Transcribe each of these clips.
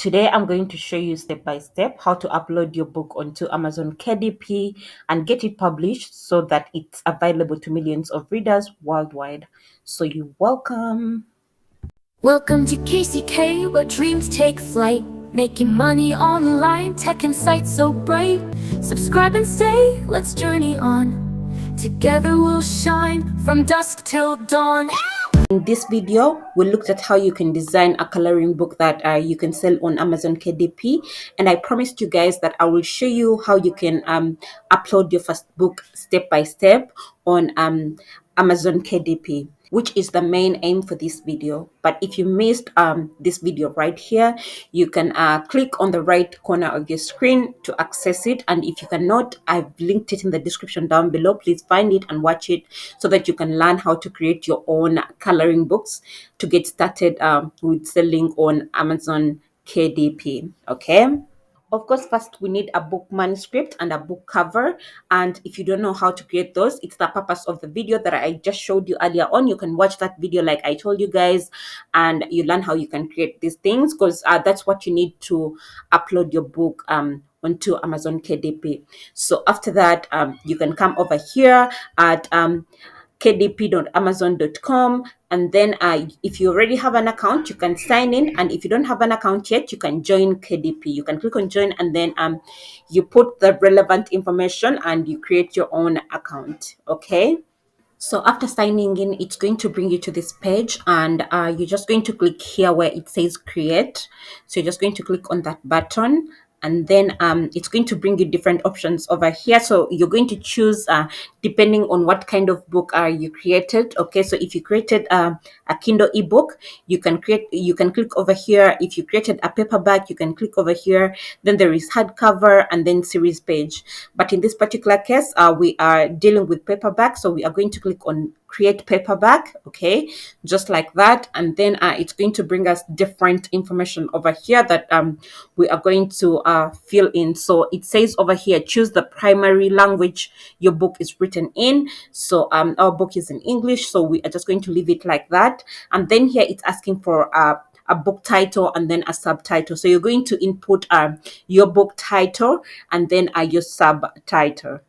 Today, I'm going to show you step by step how to upload your book onto Amazon KDP and get it published so that it's available to millions of readers worldwide. So you're welcome. Welcome to KCK, where dreams take flight. Making money online, tech and sights so bright. Subscribe and stay, let's journey on. Together we'll shine from dusk till dawn. In this video, we looked at how you can design a coloring book that you can sell on Amazon KDP. And I promised you guys that I will show you how you can upload your first book step by step on Amazon KDP, which is the main aim for this video. But if you missed this video right here, you can click on the right corner of your screen to access it. And if you cannot, I've linked it in the description down below. Please find it and watch it so that you can learn how to create your own coloring books to get started with selling on Amazon KDP. Okay. Of course, first we need a book manuscript and a book cover. And if you don't know how to create those, it's the purpose of the video that I just showed you earlier on. You can watch that video like I told you guys, and you learn how you can create these things, because that's what you need to upload your book onto Amazon KDP. So after that, you can come over here at kdp.amazon.com, and then if you already have an account, you can sign in. And if you don't have an account yet, you can join KDP. You can click on join, and then you put the relevant information and you create your own account. Okay. So after signing in, it's going to bring you to this page, and you're just going to click here where it says create. So you're just going to click on that button, and then it's going to bring you different options over here. So you're going to choose depending on what kind of book you created. Okay, so if you created a Kindle ebook, you can click over here. If you created a paperback, you can click over here. Then there is hardcover and then series page. But in this particular case, we are dealing with paperback, so we are going to click on create paperback. Okay, just like that, and then it's going to bring us different information over here that we are going to fill in. So it says over here, choose the primary language your book is written in. So our book is in English, so we are just going to leave it like that. And then here it's asking for a book title and then a subtitle. So you're going to input your book title and then your subtitle.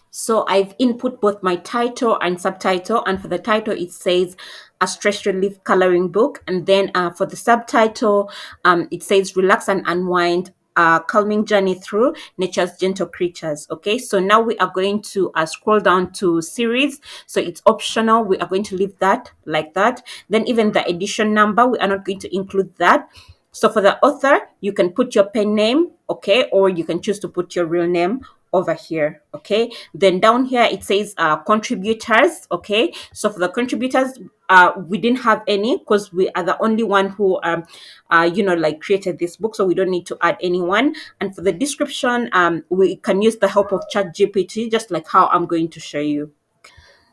So I've input both my title and subtitle, and for the title it says a stress relief coloring book, and then for the subtitle it says relax and unwind, a calming journey through nature's gentle creatures. Okay, so now we are going to scroll down to series. So it's optional, we are going to leave that like that. Then even the edition number, we are not going to include that. So for the author, you can put your pen name, okay, or you can choose to put your real name over here. Okay, then down here it says contributors. Okay, so for the contributors, we didn't have any because we are the only one who like created this book, so we don't need to add anyone. And for the description, we can use the help of ChatGPT, just like how I'm going to show you.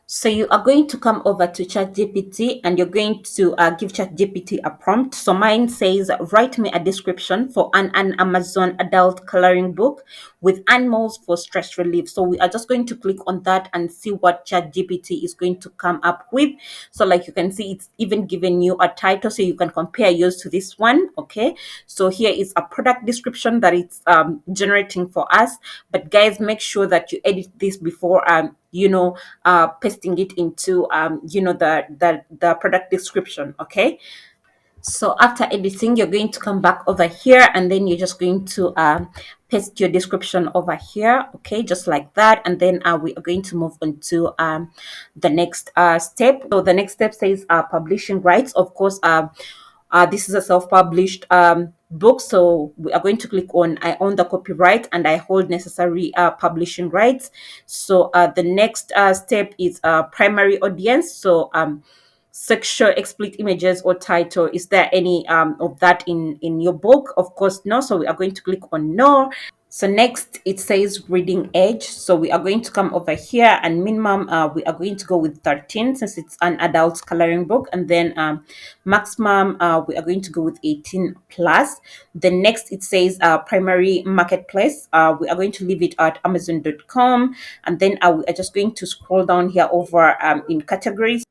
So you are going to come over to ChatGPT and you're going to give ChatGPT a prompt. So mine says, write me a description for an Amazon adult coloring book with animals for stress relief. So we are just going to click on that and see what ChatGPT is going to come up with. So like you can see, it's even given you a title, so you can compare yours to this one. Okay, so here is a product description that it's generating for us. But guys, make sure that you edit this before pasting it into the product description. Okay, so after editing, you're going to come back over here, and then you're just going to paste your description over here. Okay, just like that. And then we are going to move on to the next step. So the next step says publishing rights. Of course, this is a self-published book, so we are going to click on I own the copyright and I hold necessary publishing rights. So the next step is primary audience. So sexual explicit images or title, is there any of that in your book? Of course no, so we are going to click on no. So next it says reading age, so we are going to come over here, and minimum we are going to go with 13 since it's an adult coloring book, and then maximum we are going to go with 18 plus. Then next it says primary marketplace, we are going to leave it at amazon.com, and then we are just going to scroll down here over in categories.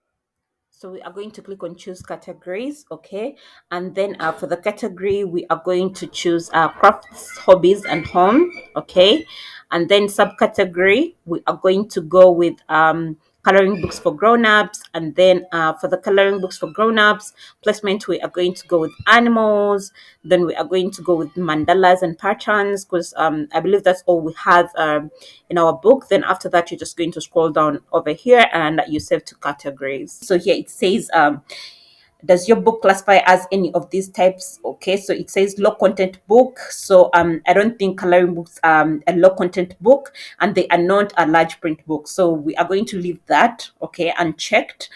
So we are going to click on choose categories, okay? And then for the category, we are going to choose crafts, hobbies, and home, okay? And then subcategory, we are going to go with coloring books for grown-ups. And then for the coloring books for grown-ups placement, we are going to go with animals. Then we are going to go with mandalas and patterns, because I believe that's all we have in our book. Then after that, you're just going to scroll down over here and you save to categories. So here it says does your book classify as any of these types? Okay, so it says low content book. So I don't think coloring books a low content book, and they are not a large print book, so we are going to leave that, okay, unchecked.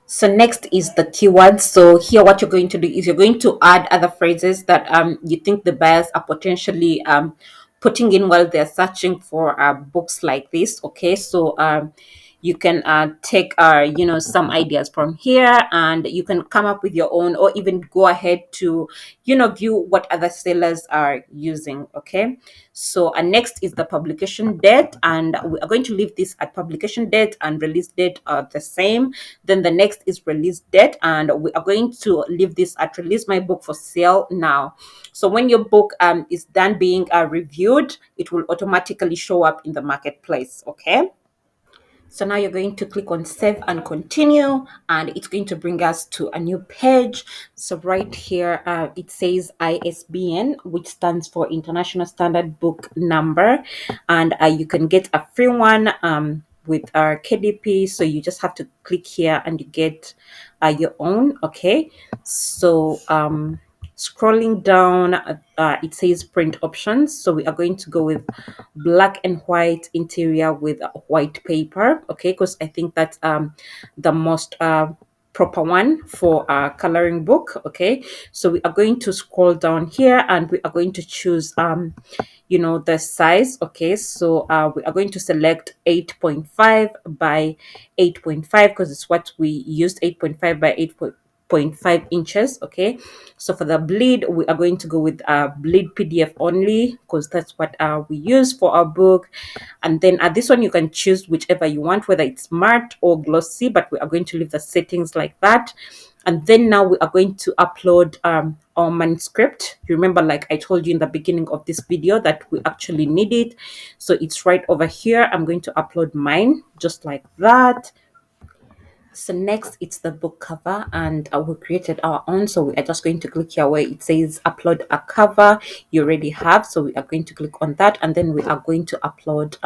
So next is the keywords. So here what you're going to do is you're going to add other phrases that you think the buyers are potentially putting in while they're searching for books like this. Okay, so you can take some ideas from here, and you can come up with your own, or even go ahead to view what other sellers are using. Okay, so next is the publication date, and we are going to leave this at publication date, and release date are the same. Then the next is release date, and we are going to leave this at release my book for sale now. So when your book is done being reviewed, it will automatically show up in the marketplace. Okay, so now you're going to click on save and continue, and it's going to bring us to a new page. So right here, it says ISBN, which stands for International Standard Book Number, and you can get a free one with our KDP. So you just have to click here and you get your own. Okay, so scrolling down, it says print options. So we are going to go with black and white interior with white paper, okay, because I think that's the most proper one for a coloring book. Okay, so we are going to scroll down here, and we are going to choose the size. Okay, so we are going to select 8.5 by 8.5, because it's what we used, 8.5 by 8.5 inches. Okay, so for the bleed, we are going to go with bleed PDF only, because that's what we use for our book. And then this one, you can choose whichever you want, whether it's matte or glossy, but we are going to leave the settings like that. And then now we are going to upload our manuscript. You remember, like I told you in the beginning of this video, that we actually need it. So it's right over here. I'm going to upload mine just like that. So next, it's the book cover, and we created our own. So we are just going to click here where it says upload a cover. You already have, so we are going to click on that, and then we are going to upload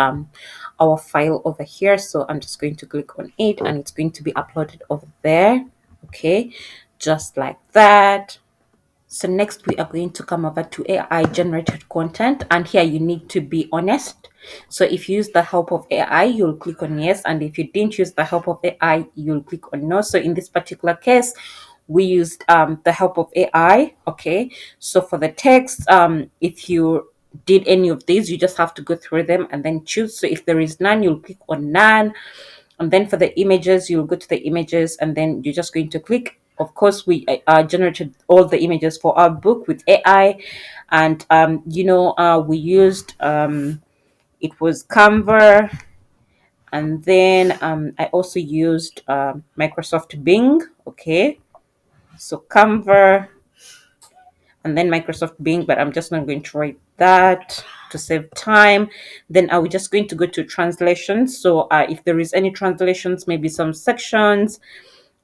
our file over here. So I'm just going to click on it, and it's going to be uploaded over there. Okay, just like that. So next, we are going to come over to AI generated content, and here you need to be honest. So if you use the help of AI, you'll click on yes, and if you didn't use the help of AI, you'll click on no. So in this particular case, we used the help of AI. Okay, so for the text, if you did any of these, you just have to go through them and then choose. So if there is none, you'll click on none. And then for the images, you'll go to the images, and then you're just going to click. Of course, we generated all the images for our book with AI, and we used it was Canva, and then I also used Microsoft Bing. Okay, so Canva and then Microsoft Bing, but I'm just not going to write that to save time. Then are we just going to go to translations? So if there is any translations, maybe some sections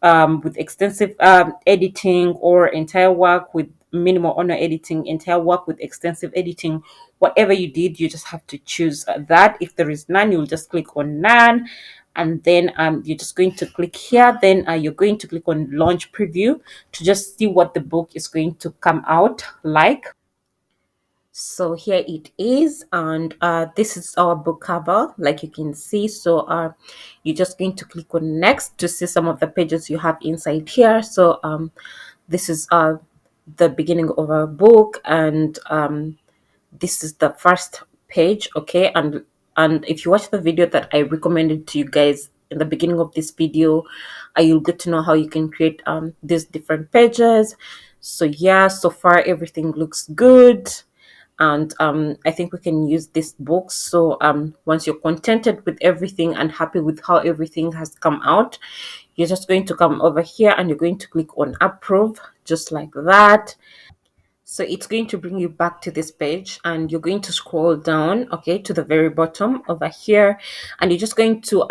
with extensive editing, or entire work with minimal or no editing, entire work with extensive editing, whatever you did, you just have to choose that. If there is none, you'll just click on none, and then you're just going to click here. Then you're going to click on launch preview to just see what the book is going to come out like. So here it is, and this is our book cover, like you can see. So you're just going to click on next to see some of the pages you have inside here. So this is the beginning of our book, and this is the first page. Okay, and if you watch the video that I recommended to you guys in the beginning of this video, you'll get to know how you can create these different pages. So yeah, so far everything looks good, and I think we can use this book. So once you're contented with everything and happy with how everything has come out, you're just going to come over here and you're going to click on approve, just like that. So it's going to bring you back to this page, and you're going to scroll down, okay, to the very bottom over here, and you're just going to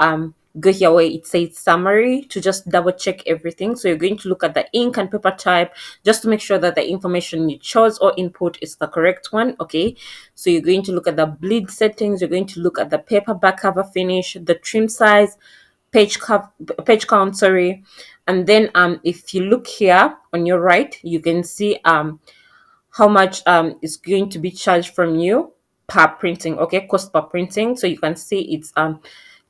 go here where it says summary to just double check everything. So you're going to look at the ink and paper type just to make sure that the information you chose or input is the correct one, okay? So you're going to look at the bleed settings, you're going to look at the paperback cover finish, the trim size, page count, sorry. And then if you look here on your right, you can see how much is going to be charged from you per printing, okay, cost per printing. So you can see it's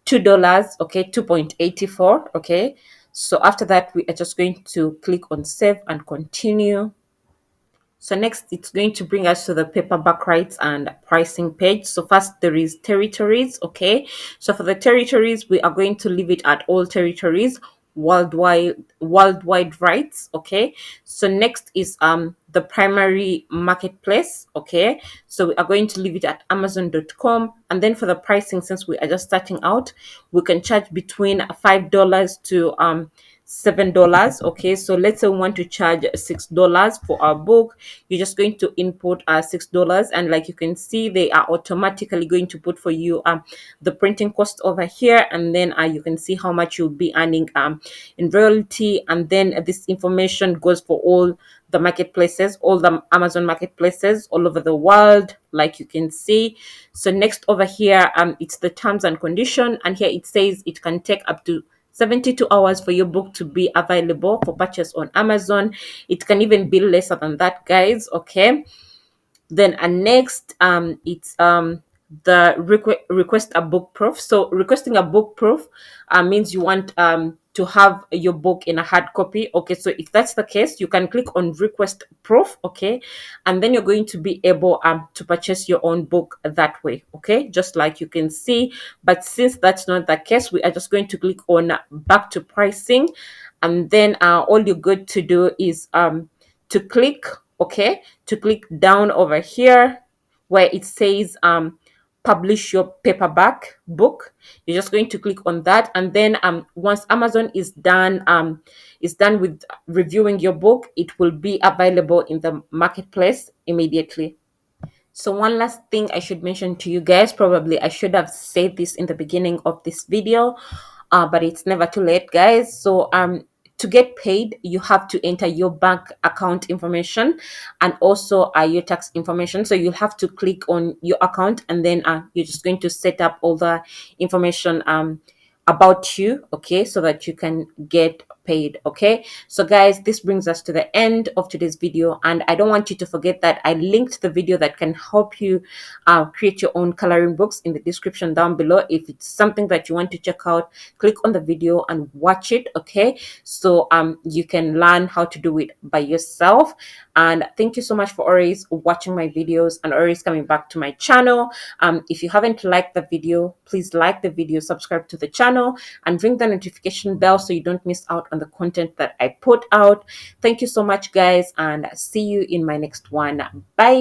$2, okay, 2.84, okay. So after that, we are just going to click on save and continue. So next, it's going to bring us to the paperback rights and pricing page. So first, there is territories, okay? So for the territories, we are going to leave it at all territories, worldwide rights, okay? So next is the primary marketplace, okay? So we are going to leave it at amazon.com. And then for the pricing, since we are just starting out, we can charge between $5 to $7, okay? So let's say we want to charge $6 for our book. You're just going to input $6, and like you can see, they are automatically going to put for you the printing cost over here, and then you can see how much you'll be earning in royalty. And then this information goes for all the marketplaces, all the Amazon marketplaces all over the world, like you can see. So next over here, it's the terms and condition, and here it says it can take up to 72 hours for your book to be available for purchase on Amazon. It can even be lesser than that, guys, okay? Then next, it's the request a book proof. So requesting a book proof means you want to have your book in a hard copy, okay? So if that's the case, you can click on request proof, okay? And then you're going to be able to purchase your own book that way, okay? Just like you can see. But since that's not the case, we are just going to click on back to pricing, and then all you're going to do is to click, okay, to click down over here where it says publish your paperback book. You're just going to click on that, and then once Amazon is done with reviewing your book, it will be available in the marketplace immediately. So one last thing I should mention to you guys, probably I should have said this in the beginning of this video, but it's never too late, guys. So to get paid, you have to enter your bank account information and also your tax information. So you'll have to click on your account, and then you're just going to set up all the information about you, okay, so that you can get paid, okay? So guys, this brings us to the end of today's video, and I don't want you to forget that I linked the video that can help you create your own coloring books in the description down below. If it's something that you want to check out, click on the video and watch it, okay? So you can learn how to do it by yourself. And thank you so much for always watching my videos and always coming back to my channel. If you haven't liked the video, please like the video, subscribe to the channel, and ring the notification bell so you don't miss out on the content that I put out. Thank you so much, guys, and see you in my next one. Bye.